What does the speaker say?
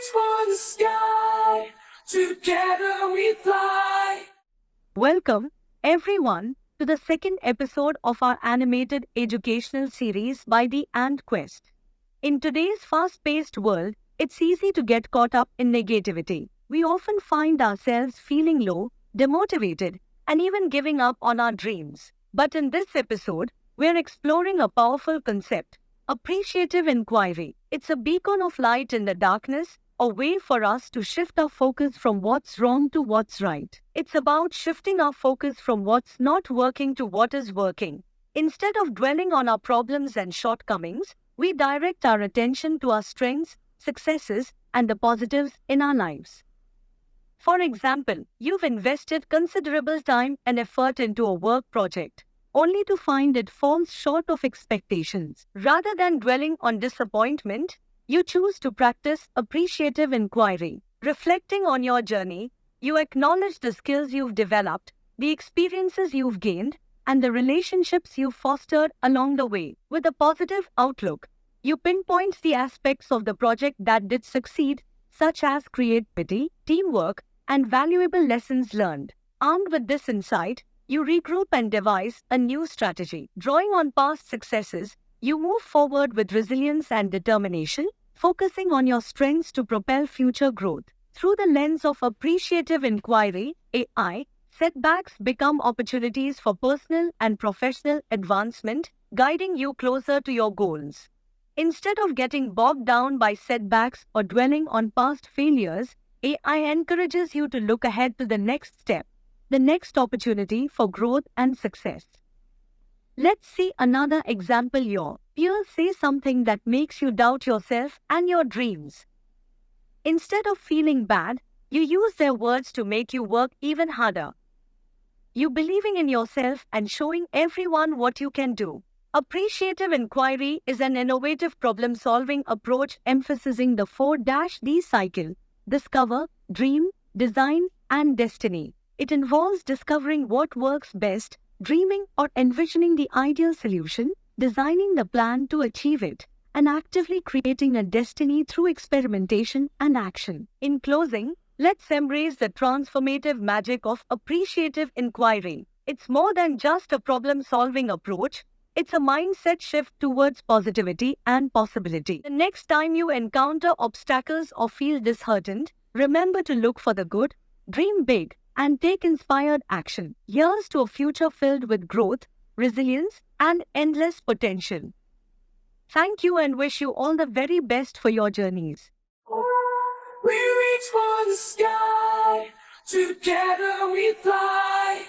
reach for the sky, together we fly. Welcome, everyone, to the second episode of our animated educational series by the Ant Quest. In today's fast-paced world, it's easy to get caught up in negativity. We often find ourselves feeling low, demotivated, and even giving up on our dreams. But in this episode, we're exploring a powerful concept, appreciative inquiry. It's a beacon of light in the darkness, a way for us to shift our focus from what's wrong to what's right. It's about shifting our focus from what's not working to what is working. Instead of dwelling on our problems and shortcomings, we direct our attention to our strengths, successes, and the positives in our lives. For example, you've invested considerable time and effort into a work project, only to find it falls short of expectations. Rather than dwelling on disappointment, you choose to practice appreciative inquiry. Reflecting on your journey, you acknowledge the skills you've developed, the experiences you've gained, and the relationships you've fostered along the way. With a positive outlook, you pinpoint the aspects of the project that did succeed, such as creativity, teamwork, and valuable lessons learned. Armed with this insight, you regroup and devise a new strategy. Drawing on past successes, you move forward with resilience and determination, focusing on your strengths to propel future growth. Through the lens of appreciative inquiry, AI, setbacks become opportunities for personal and professional advancement, guiding you closer to your goals. Instead of getting bogged down by setbacks or dwelling on past failures, AI encourages you to look ahead to the next step, the next opportunity for growth and success. Let's see another example here. Peers say something that makes you doubt yourself and your dreams. Instead of feeling bad, you use their words to make you work even harder. You believing in yourself and showing everyone what you can do. Appreciative inquiry is an innovative problem-solving approach emphasizing the 4-D cycle: discover, dream, design, and destiny. It involves discovering what works best, dreaming or envisioning the ideal solution, designing the plan to achieve it, and actively creating a destiny through experimentation and action. In closing, let's embrace the transformative magic of appreciative inquiry. It's more than just a problem-solving approach. It's a mindset shift towards positivity and possibility. The next time you encounter obstacles or feel disheartened, remember to look for the good, dream big, and take inspired action. Here's to a future filled with growth, resilience, and endless potential. Thank you and wish you all the very best for your journeys. We reach for the sky, together we fly.